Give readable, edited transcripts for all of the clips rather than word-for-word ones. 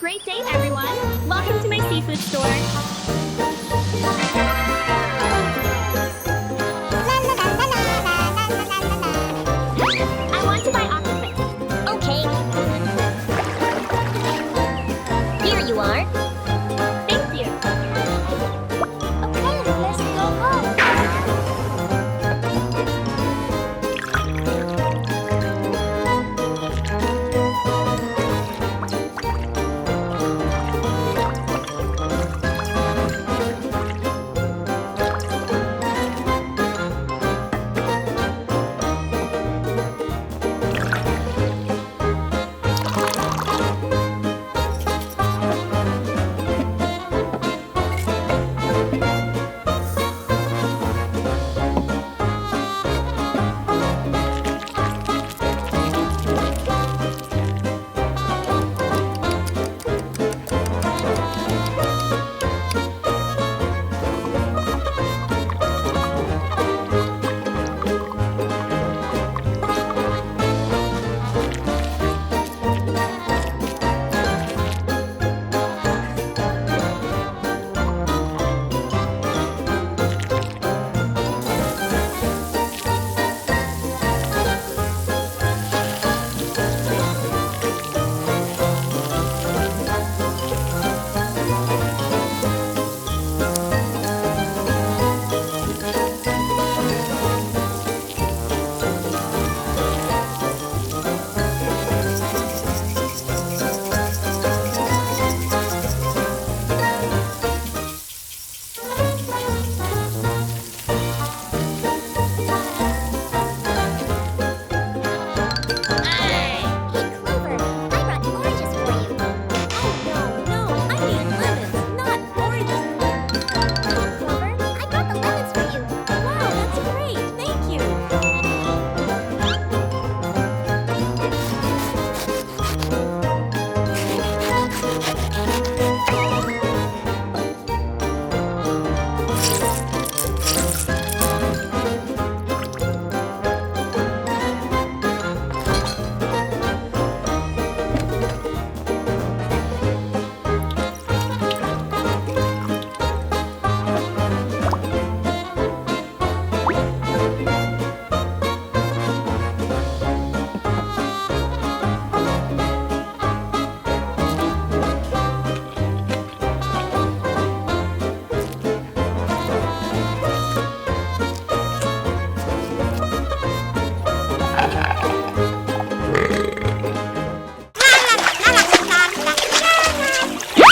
great day, everyone! Welcome to my seafood store. I want to buy octopus. Okay. Here you are. Thank you. Okay, let's go home.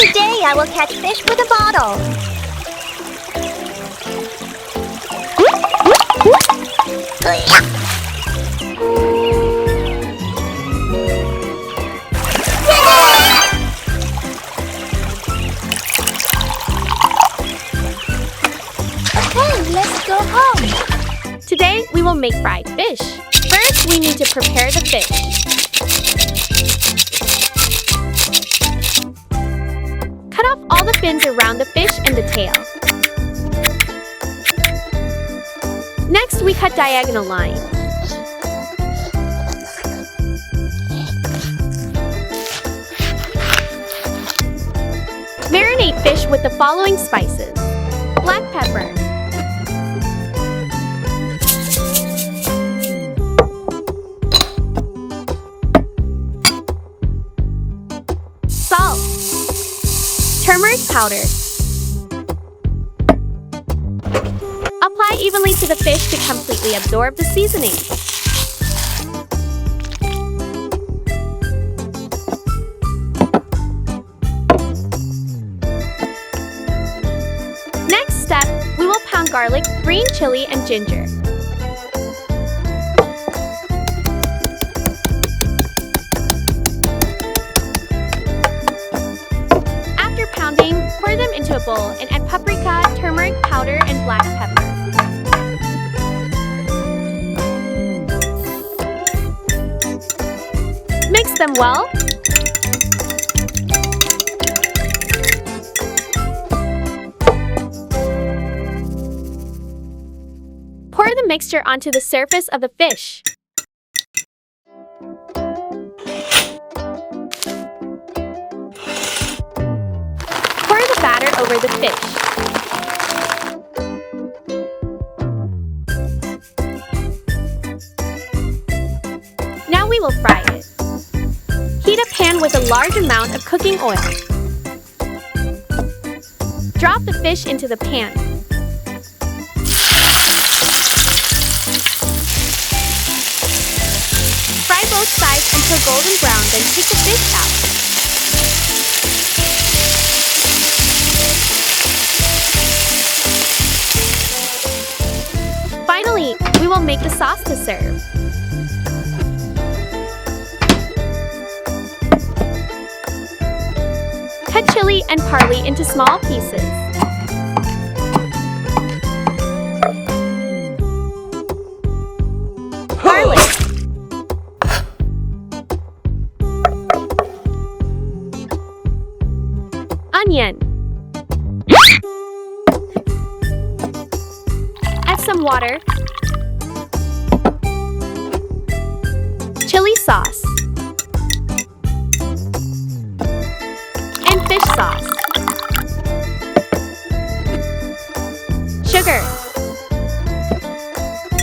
Today I will catch fish with a bottle. Okay, let's go home. Today, we will make fried fish. First, we need to prepare the fish. Cut off all the fins around the fish and the tail. Next, we cut diagonal lines. Marinate fish with the following spices: black pepper, salt, turmeric powder. Apply evenly to the fish to completely absorb the seasoning. Next step, we will pound garlic, green chili, and ginger. After pounding, pour them into a bowl and add paprika, turmeric powder, and black pepper. Mix them well. Pour the mixture onto the surface of the fish. over the fish. Now we will fry it. Heat a pan with a large amount of cooking oil. Drop the fish into the pan. Fry both sides until golden brown, then take the fish out. Finally, we will make the sauce to serve. Cut chili and parsley into small pieces. Garlic. Onion. Add some water. Chili sauce. And fish sauce. Sugar.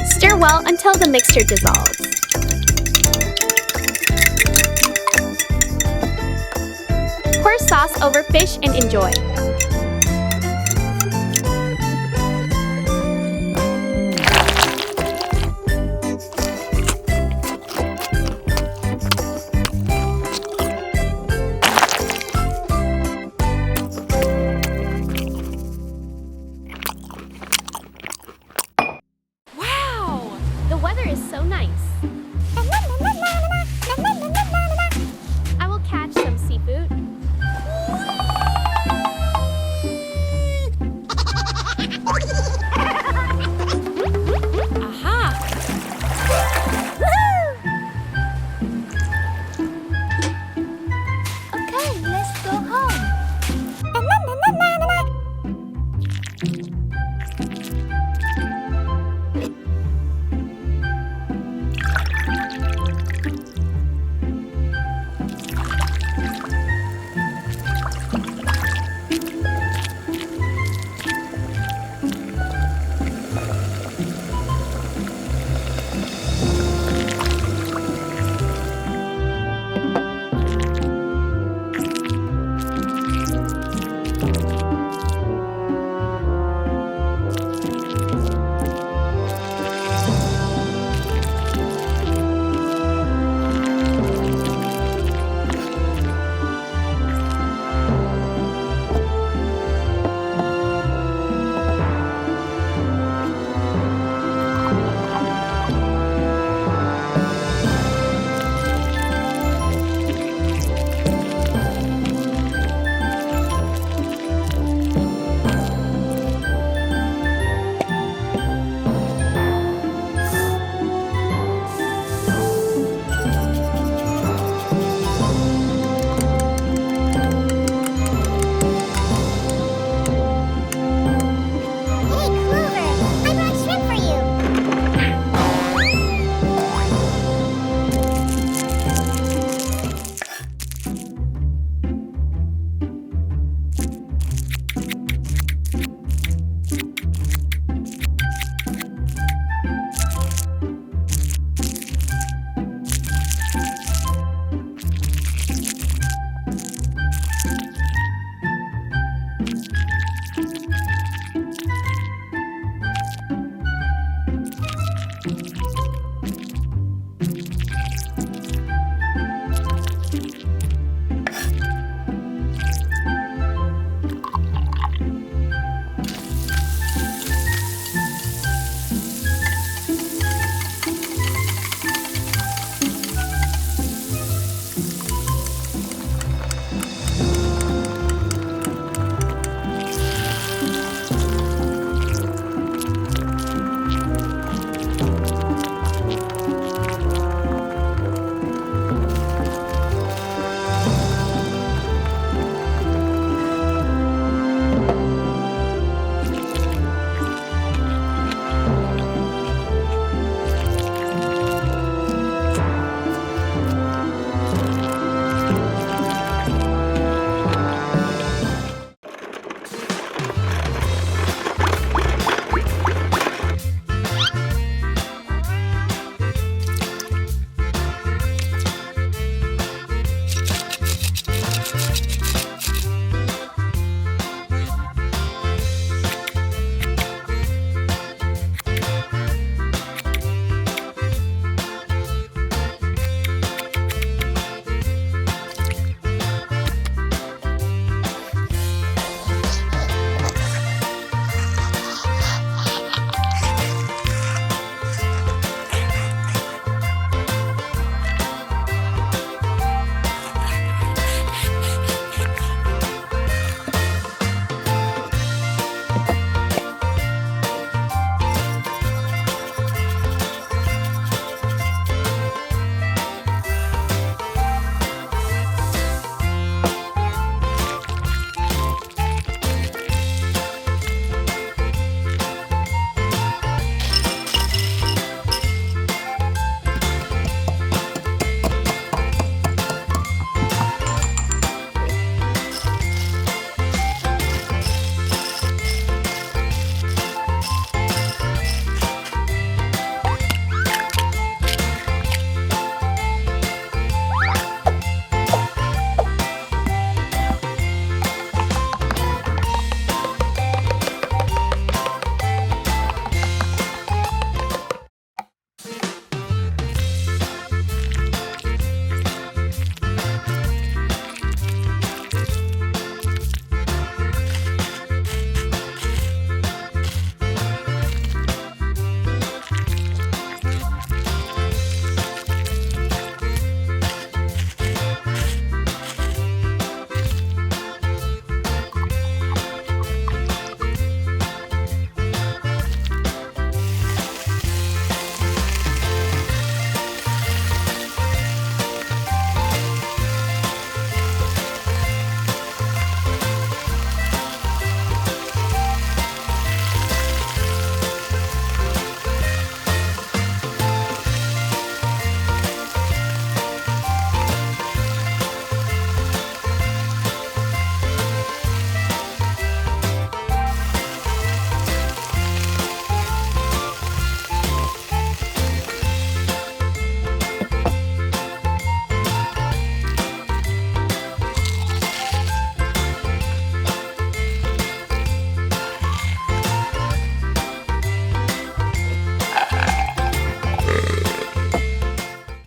Stir well until the mixture dissolves. Pour sauce over fish and enjoy.